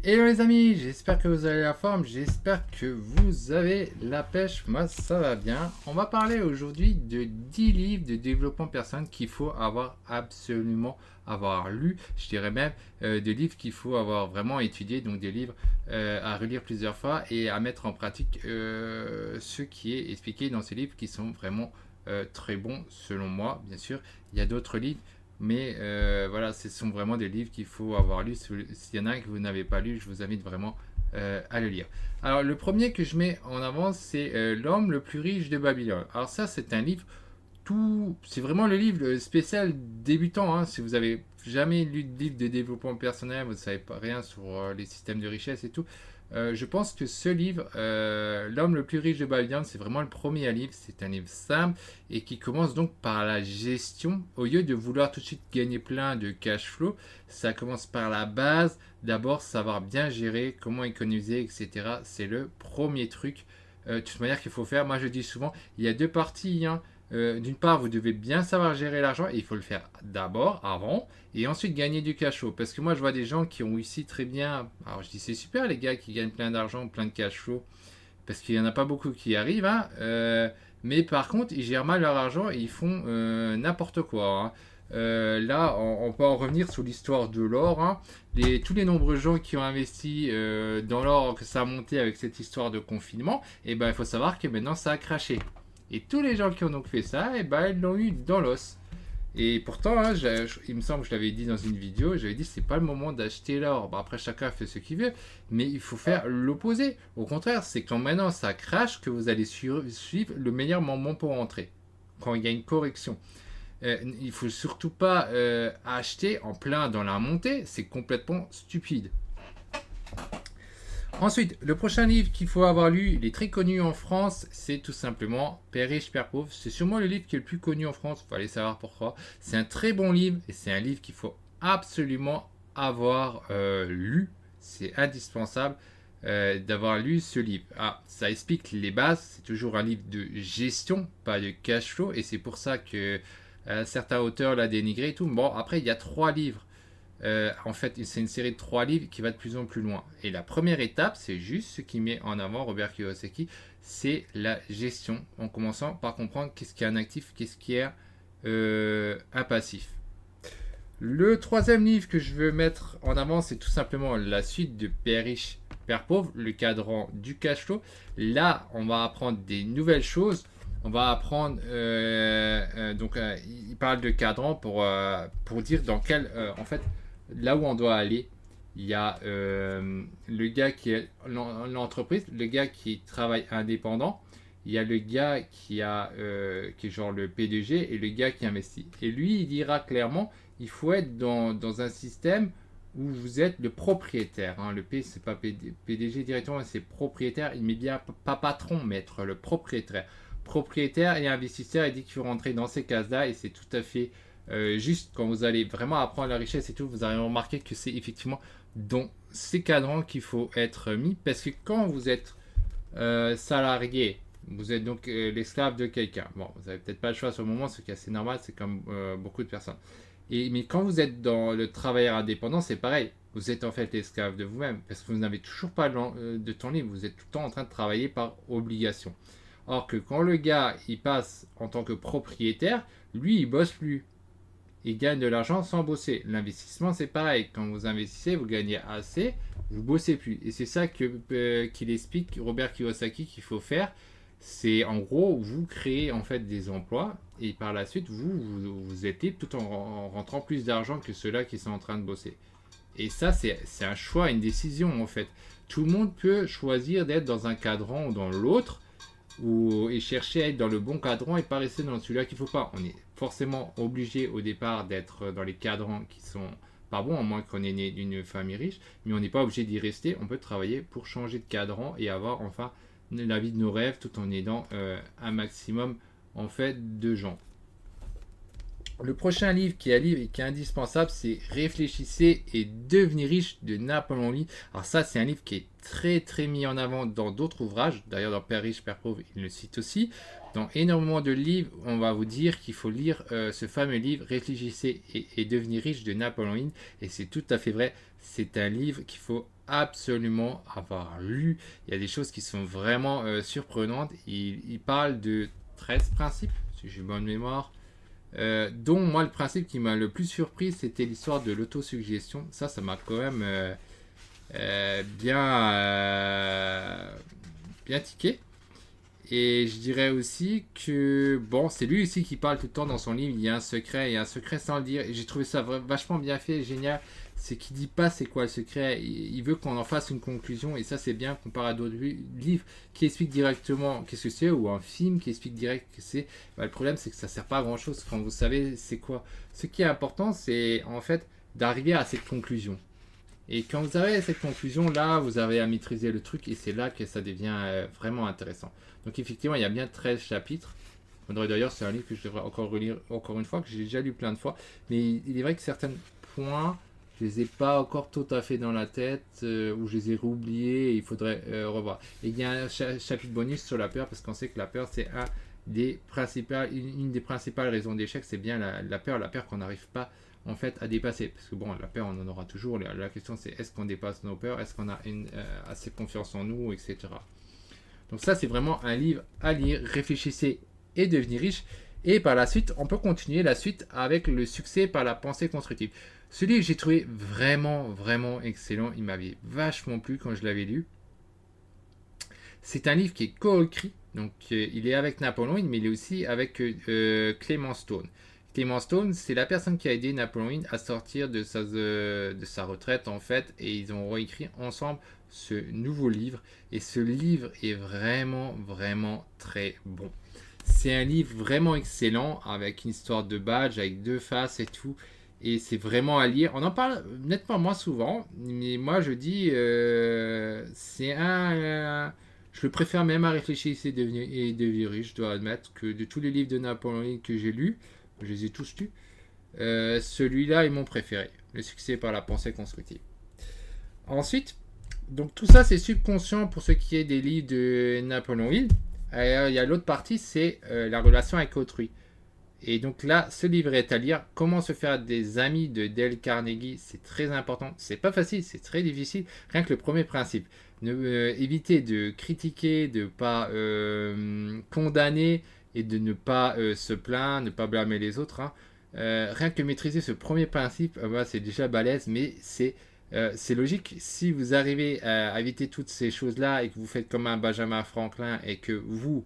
Hello les amis, j'espère que vous avez la forme, j'espère que vous avez la pêche, moi ça va bien. On va parler aujourd'hui de 10 livres de développement personnel qu'il faut avoir absolument avoir lu, je dirais même des livres qu'il faut avoir vraiment étudié, donc des livres à relire plusieurs fois et à mettre en pratique ce qui est expliqué dans ces livres qui sont vraiment très bons selon moi, bien sûr. Il y a d'autres livres mais voilà, ce sont vraiment des livres qu'il faut avoir lus. S'il y en a un que vous n'avez pas lu, je vous invite vraiment à le lire. Alors, le premier que je mets en avant, c'est L'homme le plus riche de Babylone. Alors ça, c'est un livre c'est vraiment le livre spécial débutant. Hein. Si vous avez jamais lu de livre de développement personnel, vous ne savez pas rien sur les systèmes de richesse et tout. Je pense que ce livre, L'homme le plus riche de Babylone, c'est vraiment le premier livre. C'est un livre simple et qui commence donc par la gestion. Au lieu de vouloir tout de suite gagner plein de cash flow, ça commence par la base. D'abord, savoir bien gérer, comment économiser, etc. C'est le premier truc, de toute manière, qu'il faut faire. Moi, je dis souvent, il y a deux parties. Hein. D'une part, vous devez bien savoir gérer l'argent et il faut le faire d'abord, avant, et ensuite gagner du cash flow. Parce que moi, je vois des gens qui ont réussi très bien. Alors, je dis c'est super les gars qui gagnent plein d'argent, plein de cash flow, parce qu'il n'y en a pas beaucoup qui y arrivent. Hein. Mais par contre, ils gèrent mal leur argent et ils font n'importe quoi. Hein. Là, on peut en revenir sur l'histoire de l'or. Hein. Tous les nombreux gens qui ont investi dans l'or, que ça a monté avec cette histoire de confinement, et ben il faut savoir que maintenant ça a craché. Et tous les gens qui ont donc fait ça, et ben ils l'ont eu dans l'os. Et pourtant, hein, il me semble que je l'avais dit dans une vidéo, j'avais dit c'est pas le moment d'acheter l'or. Bon, après, chacun fait ce qu'il veut, mais il faut faire l'opposé. Au contraire, c'est quand maintenant ça crache que vous allez suivre le meilleur moment pour entrer. Quand il y a une correction. Il faut surtout pas acheter en plein dans la montée, c'est complètement stupide. Ensuite, le prochain livre qu'il faut avoir lu, il est très connu en France, c'est tout simplement Père riche, Père pauvre. C'est sûrement le livre qui est le plus connu en France, il faut aller savoir pourquoi. C'est un très bon livre et c'est un livre qu'il faut absolument avoir lu. C'est indispensable d'avoir lu ce livre. Ah, ça explique les bases, c'est toujours un livre de gestion, pas de cash flow, et c'est pour ça que certains auteurs l'ont dénigré et tout. Bon, après, il y a trois livres en fait, c'est une série de trois livres qui va de plus en plus loin. Et la première étape, c'est juste ce qui met en avant Robert Kiyosaki, c'est la gestion, en commençant par comprendre qu'est-ce qui est un actif, qu'est-ce qui est un passif. Le troisième livre que je veux mettre en avant, c'est tout simplement la suite de Père riche, Père pauvre, le cadran du cash flow. Là, on va apprendre des nouvelles choses. On va apprendre, il parle de cadran pour dire dans quel, en fait, là où on doit aller. Il y a le gars qui est l'entreprise, le gars qui travaille indépendant. Il y a le gars qui est genre le PDG et le gars qui investit. Et lui, il dira clairement, il faut être dans un système où vous êtes le propriétaire. Hein. Le P, c'est pas PDG directement, c'est propriétaire. Il met bien pas patron, mais être le propriétaire. Propriétaire et investisseur, il dit qu'il faut rentrer dans ces cases-là et c'est tout à fait juste quand vous allez vraiment apprendre la richesse et tout, vous allez remarquer que c'est effectivement dans ces cadrans qu'il faut être mis parce que quand vous êtes salarié, vous êtes donc l'esclave de quelqu'un. Bon, vous n'avez peut-être pas le choix sur le moment, ce qui est assez normal, c'est comme beaucoup de personnes. Mais quand vous êtes dans le travailleur indépendant, c'est pareil. Vous êtes en fait l'esclave de vous-même parce que vous n'avez toujours pas de temps libre. Vous êtes tout le temps en train de travailler par obligation. Or que quand le gars il passe en tant que propriétaire, lui il bosse plus. Il gagne de l'argent sans bosser. L'investissement, c'est pareil. Quand vous investissez, vous gagnez assez, vous bossez plus. Et c'est ça qu'il explique Robert Kiyosaki qu'il faut faire. C'est en gros, vous créez en fait des emplois et par la suite, vous êtes libre tout en rentrant plus d'argent que ceux-là qui sont en train de bosser. Et ça, c'est un choix, une décision en fait. Tout le monde peut choisir d'être dans un cadran ou dans l'autre et chercher à être dans le bon cadran et pas rester dans celui-là qu'il ne faut pas. On est forcément obligé au départ d'être dans les cadrans qui sont pas bons, à moins qu'on est né d'une famille riche, mais on n'est pas obligé d'y rester. On peut travailler pour changer de cadran et avoir enfin la vie de nos rêves tout en aidant un maximum en fait de gens. Le prochain livre qui est indispensable, c'est Réfléchissez et devenez riche de Napoléon Hill. Alors ça, c'est un livre qui est très très mis en avant dans d'autres ouvrages. D'ailleurs, dans Père riche, Père pauvre, il le cite aussi. Dans énormément de livres, on va vous dire qu'il faut lire ce fameux livre Réfléchissez et devenez riche de Napoléon Hill. Et c'est tout à fait vrai. C'est un livre qu'il faut absolument avoir lu. Il y a des choses qui sont vraiment surprenantes. Il parle de 13 principes, si j'ai bonne mémoire. Dont moi, le principe qui m'a le plus surpris, c'était l'histoire de l'autosuggestion. Ça m'a quand même bien tiqué. Et je dirais aussi que, bon, c'est lui aussi qui parle tout le temps dans son livre, il y a un secret sans le dire. Et j'ai trouvé ça vachement bien fait, génial. C'est qu'il dit pas c'est quoi le secret, il veut qu'on en fasse une conclusion. Et ça, c'est bien comparé à d'autres livres qui expliquent directement qu'est-ce que c'est, ou un film qui explique direct que c'est. Bah, le problème, c'est que ça sert pas à grand chose quand vous savez c'est quoi. Ce qui est important, c'est en fait d'arriver à cette conclusion. Et quand vous avez cette conclusion-là, vous avez à maîtriser le truc et c'est là que ça devient vraiment intéressant. Donc effectivement, il y a bien 13 chapitres. D'ailleurs, c'est un livre que je devrais encore relire encore une fois, que j'ai déjà lu plein de fois. Mais il est vrai que certains points, je les ai pas encore tout à fait dans la tête, ou je les ai oubliés et il faudrait revoir. Et il y a un chapitre bonus sur la peur, parce qu'on sait que la peur, c'est une des principales raisons d'échec, c'est bien la peur qu'on n'arrive pas en fait à dépasser, parce que bon, la peur on en aura toujours, la question c'est est-ce qu'on dépasse nos peurs, est-ce qu'on a assez confiance en nous, etc. Donc ça c'est vraiment un livre à lire, réfléchissez et devenez riche. Et par la suite on peut continuer la suite avec le succès par la pensée constructive. Ce livre j'ai trouvé vraiment excellent, il m'avait vachement plu quand je l'avais lu. C'est un livre qui est co-écrit, donc il est avec Napoléon Hill, mais il est aussi avec Clement Stone. Clement Stone, c'est la personne qui a aidé Napoléon Hill à sortir de sa retraite en fait, et ils ont réécrit ensemble ce nouveau livre, et ce livre est vraiment très bon. C'est un livre vraiment excellent, avec une histoire de badge, avec 2 faces et tout, et c'est vraiment à lire. On en parle nettement moins souvent, mais moi je dis, je le préfère même à réfléchir et devenir riche, je dois admettre que de tous les livres de Napoléon Hill que j'ai lus, je les ai tous lus, celui-là est mon préféré, le succès par la pensée constructive. Ensuite, donc tout ça c'est subconscient pour ce qui est des livres de Napoléon Hill. Il y a l'autre partie, c'est la relation avec autrui. Et donc là, ce livre est à lire. Comment se faire des amis de Dale Carnegie, c'est très important. C'est pas facile, c'est très difficile. Rien que le premier principe. Éviter de critiquer, de ne pas condamner et de ne pas se plaindre, ne pas blâmer les autres. Hein. Rien que maîtriser ce premier principe, c'est déjà balèze, mais c'est logique. Si vous arrivez à éviter toutes ces choses-là et que vous faites comme un Benjamin Franklin et que vous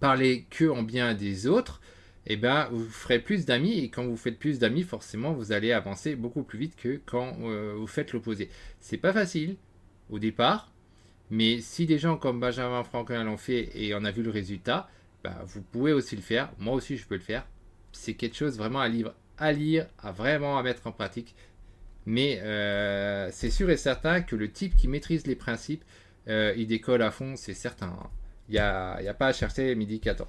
parlez que en bien des autres, eh ben, vous ferez plus d'amis, et quand vous faites plus d'amis, forcément, vous allez avancer beaucoup plus vite que quand vous faites l'opposé. C'est pas facile au départ, mais si des gens comme Benjamin Franklin l'ont fait et on a vu le résultat, bah, vous pouvez aussi le faire. Moi aussi, je peux le faire. C'est quelque chose vraiment à lire, à vraiment à mettre en pratique. Mais c'est sûr et certain que le type qui maîtrise les principes, il décolle à fond, c'est certain. Hein. Il n'y a pas à chercher midi 14.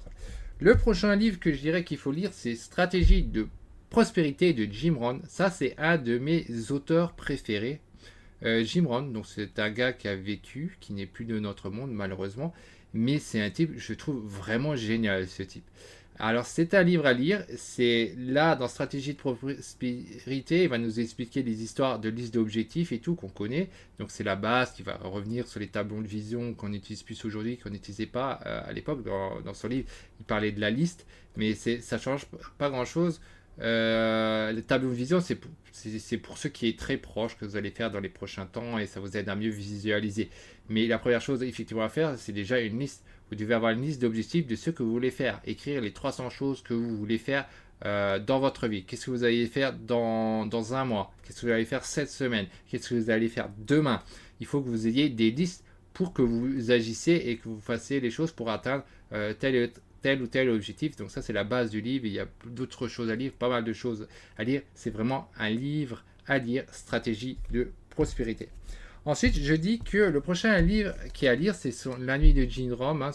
Le prochain livre que je dirais qu'il faut lire, c'est Stratégie de prospérité de Jim Rohn. Ça, c'est un de mes auteurs préférés. Jim Rohn, donc c'est un gars qui a vécu, qui n'est plus de notre monde malheureusement, mais c'est un type, je trouve vraiment génial ce type. Alors c'est un livre à lire, c'est là dans Stratégie de prospérité, il va nous expliquer les histoires de liste d'objectifs et tout qu'on connaît, donc c'est la base qui va revenir sur les tableaux de vision qu'on n'utilise plus aujourd'hui, qu'on n'utilisait pas à l'époque. Dans son livre il parlait de la liste, mais ça change pas grand chose. Les tableaux de vision c'est pour ceux qui est très proche que vous allez faire dans les prochains temps et ça vous aide à mieux visualiser. Mais la première chose effectivement à faire, c'est déjà une liste. Vous devez avoir une liste d'objectifs de ce que vous voulez faire. Écrire les 300 choses que vous voulez faire dans votre vie. Qu'est-ce que vous allez faire dans un mois? Qu'est-ce que vous allez faire cette semaine? Qu'est-ce que vous allez faire demain? Il faut que vous ayez des listes pour que vous agissiez et que vous fassiez les choses pour atteindre tel ou tel objectif. Donc ça c'est la base du livre. Il y a d'autres choses à lire, pas mal de choses à lire. C'est vraiment un livre à lire, Stratégie de prospérité. Ensuite, je dis que le prochain livre qui est à lire, c'est La nuit de Jim Rohn. Hein,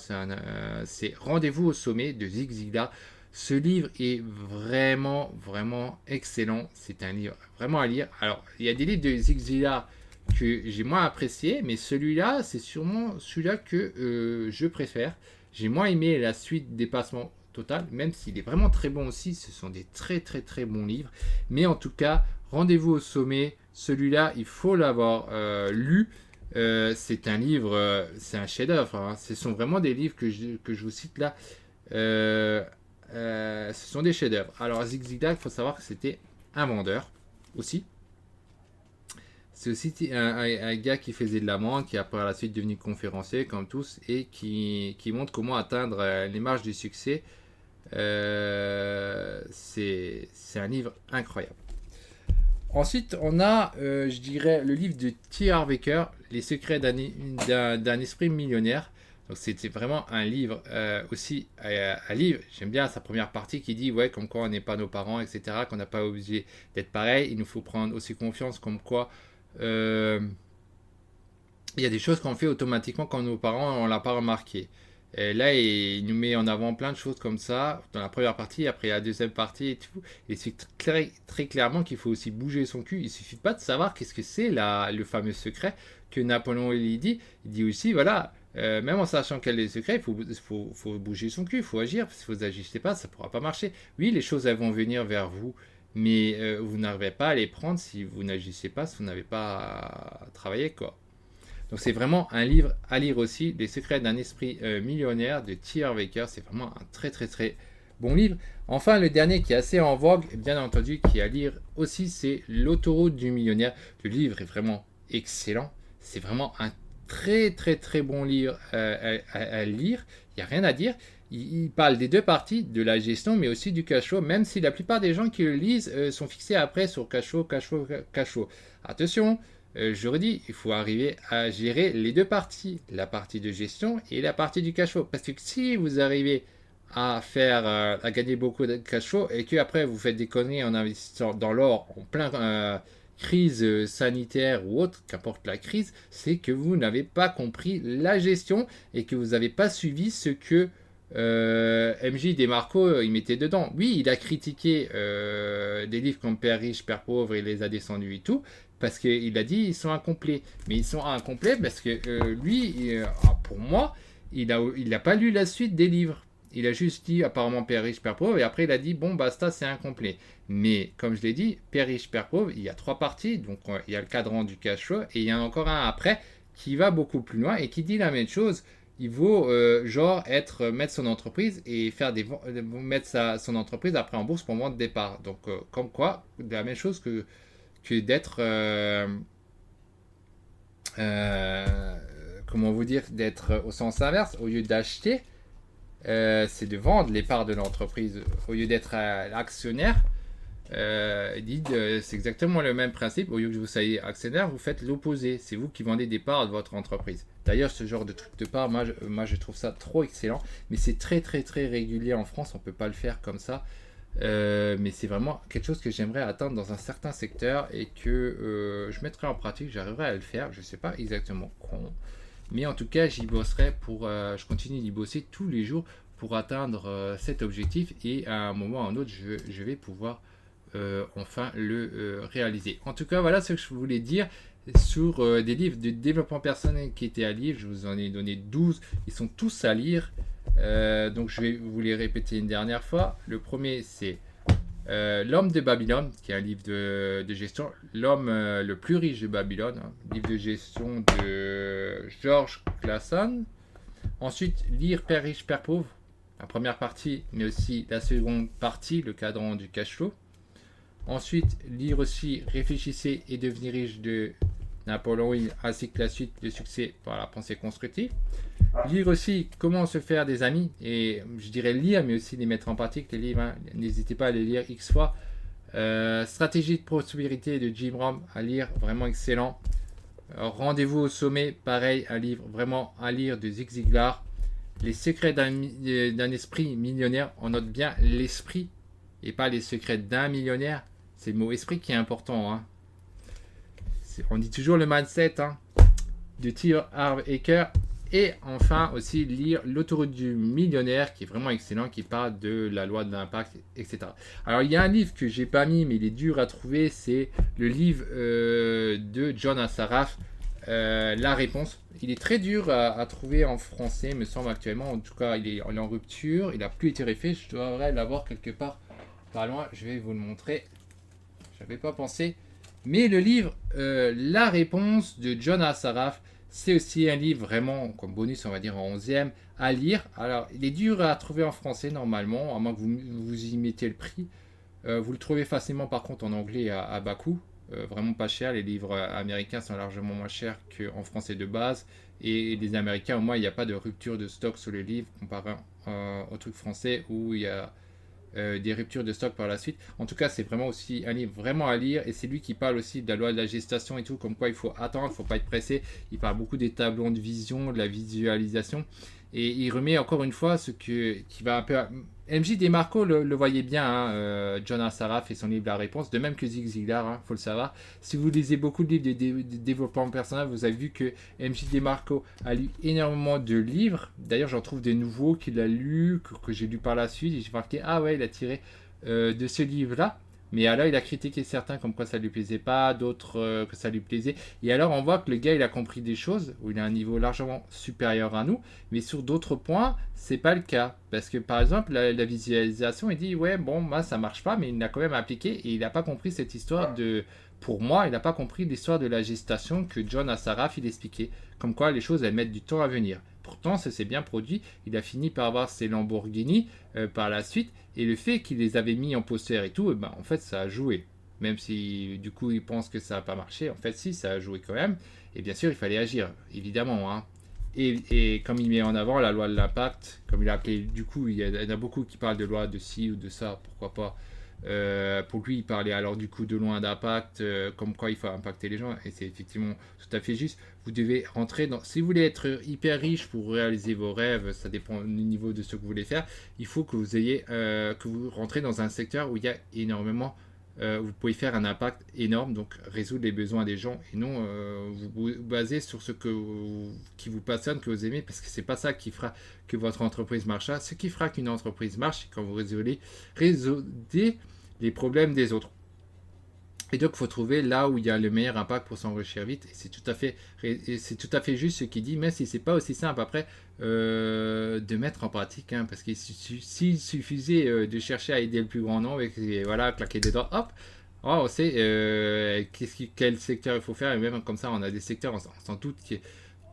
c'est Rendez-vous au sommet de Zig Ziglar. Ce livre est vraiment excellent. C'est un livre vraiment à lire. Alors, il y a des livres de Zig Ziglar que j'ai moins apprécié, mais celui-là, c'est sûrement celui-là que je préfère. J'ai moins aimé la suite Dépassement Total, même s'il est vraiment très bon aussi. Ce sont des très bons livres. Mais en tout cas, Rendez-vous au sommet, celui-là, il faut l'avoir lu. C'est un livre, c'est un chef-d'œuvre. Hein. Ce sont vraiment des livres que je vous cite là. Ce sont des chefs-d'œuvre. Alors Zig Ziglar, il faut savoir que c'était un vendeur aussi. C'est aussi un gars qui faisait de la vente, qui a par la suite devenu conférencier comme tous et qui montre comment atteindre les marges du succès. C'est un livre incroyable. Ensuite, on a, je dirais, le livre de T. Harv Eker, Les secrets d'un esprit millionnaire. Donc, c'était vraiment un livre aussi à lire. J'aime bien sa première partie qui dit, ouais, comme quoi on n'est pas nos parents, etc., qu'on n'a pas obligé d'être pareil. Il nous faut prendre aussi confiance, comme quoi il y a des choses qu'on fait automatiquement quand nos parents on l'a pas remarqué. Et là, il nous met en avant plein de choses comme ça dans la première partie, après la deuxième partie et tout. Il explique très clairement qu'il faut aussi bouger son cul. Il suffit pas de savoir qu'est-ce que c'est le fameux secret que Napoléon il dit. Il dit aussi, voilà, même en sachant quel est le secret, faut bouger son cul, il faut agir. Si vous n'agissez pas, ça ne pourra pas marcher. Oui, les choses elles vont venir vers vous. Mais vous n'arrivez pas à les prendre si vous n'agissez pas, si vous n'avez pas travaillé, quoi. Donc c'est vraiment un livre à lire aussi, Les secrets d'un esprit millionnaire de T. Harv Eker. C'est vraiment un très bon livre. Enfin, le dernier qui est assez en vogue, bien entendu, qui est à lire aussi, c'est L'autoroute du millionnaire. Le livre est vraiment excellent. C'est vraiment un très bon livre à lire. Il n'y a rien à dire. Il parle des deux parties, de la gestion, mais aussi du cash flow, même si la plupart des gens qui le lisent sont fixés après sur cash flow. Attention, je redis, il faut arriver à gérer les deux parties, la partie de gestion et la partie du cash flow. Parce que si vous arrivez à gagner beaucoup de cash flow et que après vous faites des conneries en investissant dans l'or en plein crise sanitaire ou autre, qu'importe la crise, c'est que vous n'avez pas compris la gestion et que vous n'avez pas suivi ce que MJ Demarco il mettait dedans. Oui, il a critiqué des livres comme Père riche, Père pauvre, il les a descendus et tout, parce qu'il a dit ils sont incomplets. Mais ils sont incomplets parce que lui, pour moi, il n'a pas lu la suite des livres. Il a juste dit apparemment Père riche, Père pauvre, et après il a dit bon basta, c'est incomplet. Mais comme je l'ai dit, Père riche, Père pauvre, il y a 3 parties, donc il y a le cadran du cash flow, et il y a encore un après qui va beaucoup plus loin et qui dit la même chose. Il vaut mettre son entreprise et mettre son entreprise après en bourse pour le moment de départ. Donc comme quoi, la même chose que d'être comment vous dire, d'être au sens inverse. Au lieu d'acheter, c'est de vendre les parts de l'entreprise. Au lieu d'être actionnaire, c'est exactement le même principe. Au lieu que vous soyez actionnaire, vous faites l'opposé. C'est vous qui vendez des parts de votre entreprise. D'ailleurs, ce genre de truc de part, moi je trouve ça trop excellent. Mais c'est très régulier en France. On ne peut pas le faire comme ça. Mais c'est vraiment quelque chose que j'aimerais atteindre dans un certain secteur et que je mettrai en pratique. J'arriverai à le faire. Je ne sais pas exactement quand. Mais en tout cas, j'y bosserai je continue d'y bosser tous les jours pour atteindre cet objectif. Et à un moment ou à un autre, je vais pouvoir enfin le réaliser. En tout cas, voilà ce que je voulais dire sur des livres de développement personnel qui étaient à lire. Je vous en ai donné 12. Ils sont tous à lire. Donc je vais vous les répéter une dernière fois. Le premier, c'est L'homme de Babylone, qui est un livre de gestion. L'homme le plus riche de Babylone, livre de gestion de George Clason. Ensuite, lire Père riche, Père pauvre, la première partie, mais aussi la seconde partie, le cadran du cash flow. Ensuite, lire aussi Réfléchissez et devenir riche de Napoléon Hill, ainsi que la suite de succès par la pensée constructive. Lire aussi Comment se faire des amis, et je dirais lire, mais aussi les mettre en pratique, les livres, hein. N'hésitez pas à les lire X fois. Stratégie de prospérité de Jim Rohn, à lire, vraiment excellent. Rendez-vous au sommet, pareil, un livre vraiment à lire de Zig Ziglar. Les secrets d'un esprit millionnaire, on note bien l'esprit et pas les secrets d'un millionnaire. C'est le mot esprit qui est important, hein. On dit toujours le mindset, hein, de T. Harv Eker. Et enfin aussi lire L'autoroute du millionnaire, qui est vraiment excellent, qui parle de la loi de l'impact, etc. Alors il y a un livre que j'ai pas mis, mais il est dur à trouver, c'est le livre de John Assaraf, La réponse. Il est très dur à trouver en français, me semble actuellement. En tout cas, il est en rupture, il n'a plus été refait. Je devrais l'avoir quelque part pas loin. Je vais vous le montrer. J'avais pas pensé. Mais le livre La réponse de John Assaraf, c'est aussi un livre vraiment, comme bonus, on va dire en 11e, à lire. Alors, il est dur à trouver en français normalement, à moins que vous y mettez le prix. Vous le trouvez facilement par contre en anglais à bas coût. Vraiment pas cher. Les livres américains sont largement moins chers qu'en français de base. Et les Américains, au moins, il n'y a pas de rupture de stock sur les livres comparé au truc français où il y a des ruptures de stock par la suite. En tout cas, c'est vraiment aussi un livre vraiment à lire et c'est lui qui parle aussi de la loi de la gestation et tout, comme quoi il faut attendre, il ne faut pas être pressé. Il parle beaucoup des tableaux de vision, de la visualisation et il remet encore une fois ce qui va un peu. MJ DeMarco le voyait bien, hein, John Assaraf et son livre La Réponse, de même que Zig Ziglar, hein, faut le savoir. Si vous lisez beaucoup de livres de développement personnel, vous avez vu que MJ DeMarco a lu énormément de livres. D'ailleurs, j'en trouve des nouveaux qu'il a lus, que j'ai lus par la suite, et j'ai marqué, ah ouais, il a tiré de ce livre-là. Mais alors, il a critiqué certains comme quoi ça lui plaisait pas, d'autres que ça lui plaisait. Et alors, on voit que le gars, il a compris des choses, où il a un niveau largement supérieur à nous. Mais sur d'autres points, c'est pas le cas. Parce que, par exemple, la visualisation, il dit, ouais, bon, moi, ça marche pas, mais il l'a quand même appliqué. Et il n'a pas compris cette histoire de... Pour moi, il n'a pas compris l'histoire de la gestation que John Assaraf, il expliquait. Comme quoi, les choses, elles mettent du temps à venir. Pourtant, ça s'est bien produit. Il a fini par avoir ses Lamborghini par la suite. Et le fait qu'il les avait mis en poster et tout, ben, en fait, ça a joué. Même si, du coup, il pense que ça n'a pas marché. En fait, si, ça a joué quand même. Et bien sûr, il fallait agir, évidemment. Hein. Et comme il met en avant la loi de l'impact, comme il a appelé, du coup, il y en a beaucoup qui parlent de loi de ci ou de ça, pourquoi pas. Pour lui, il parlait alors du coup de loin d'impact, comme quoi il faut impacter les gens, et c'est effectivement tout à fait juste. Vous devez rentrer dans. Si vous voulez être hyper riche pour réaliser vos rêves, ça dépend du niveau de ce que vous voulez faire. Il faut que vous ayez, que vous rentrez dans un secteur où il y a énormément. Vous pouvez faire un impact énorme, donc résoudre les besoins des gens et non vous baser sur ce qui vous passionne, que vous aimez, parce que c'est pas ça qui fera que votre entreprise marchera. Ce qui fera qu'une entreprise marche, c'est quand vous résolvez les problèmes des autres. Et donc, il faut trouver là où il y a le meilleur impact pour s'enrichir vite. Et c'est tout à fait juste ce qu'il dit, même si c'est pas aussi simple après de mettre en pratique. Hein, parce que s'il suffisait de chercher à aider le plus grand nombre et voilà, claquer des doigts, hop, oh, on sait quel secteur il faut faire. Et même comme ça, on a des secteurs, on s'en doute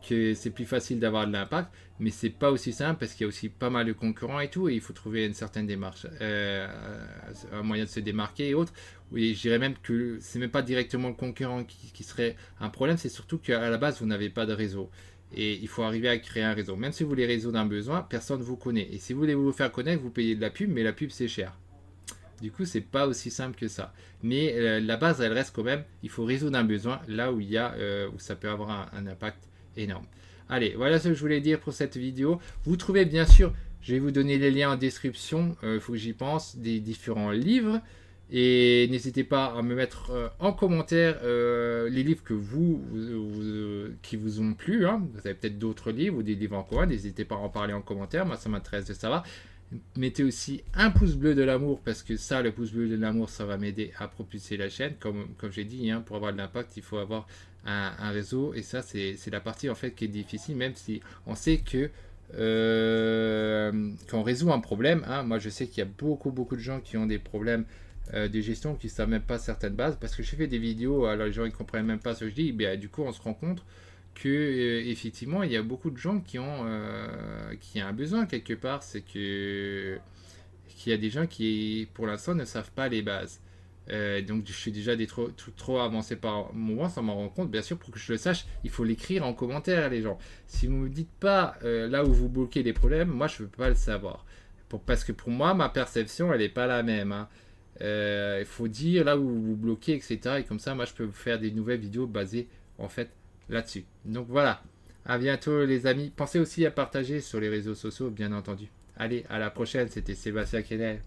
que c'est plus facile d'avoir de l'impact, mais c'est pas aussi simple parce qu'il y a aussi pas mal de concurrents et tout, et il faut trouver une certaine démarche, un moyen de se démarquer et autres. Oui, je dirais même que c'est même pas directement le concurrent qui serait un problème, c'est surtout qu'à la base vous n'avez pas de réseau. Et il faut arriver à créer un réseau. Même si vous voulez résoudre un besoin, personne ne vous connaît. Et si vous voulez vous faire connaître, vous payez de la pub, mais la pub c'est cher. Du coup, c'est pas aussi simple que ça. Mais la base, elle reste quand même. Il faut résoudre un besoin là où il y a, où ça peut avoir un impact énorme. Allez, voilà ce que je voulais dire pour cette vidéo. Vous trouvez bien sûr, je vais vous donner les liens en description, il faut que j'y pense, des différents livres. Et n'hésitez pas à me mettre en commentaire les livres que qui vous ont plu. Hein. Vous avez peut-être d'autres livres ou des livres en commun. N'hésitez pas à en parler en commentaire. Moi, ça m'intéresse de savoir. Mettez aussi un pouce bleu de l'amour parce que ça, le pouce bleu de l'amour, ça va m'aider à propulser la chaîne. Comme j'ai dit, hein, pour avoir de l'impact, il faut avoir un réseau. Et ça, c'est la partie en fait qui est difficile, même si on sait que quand on résout un problème, hein, moi je sais qu'il y a beaucoup de gens qui ont des problèmes de gestion qui ne savent même pas certaines bases parce que je fais des vidéos, alors les gens ne comprennent même pas ce que je dis, et du coup on se rend compte que effectivement il y a beaucoup de gens qui ont un besoin quelque part, c'est que qu'il y a des gens qui pour l'instant ne savent pas les bases. Donc je suis déjà trop avancé par moment, ça m'en rend compte. Bien sûr, pour que je le sache, il faut l'écrire en commentaire, les gens. Si vous ne me dites pas là où vous bloquez les problèmes, moi je ne peux pas le savoir. Parce que pour moi, ma perception, elle n'est pas la même. Hein. Il faut dire là où vous bloquez, etc. Et comme ça, moi je peux vous faire des nouvelles vidéos basées en fait là-dessus. Donc voilà, à bientôt les amis. Pensez aussi à partager sur les réseaux sociaux, bien entendu. Allez, à la prochaine, c'était Sébastien Kennel.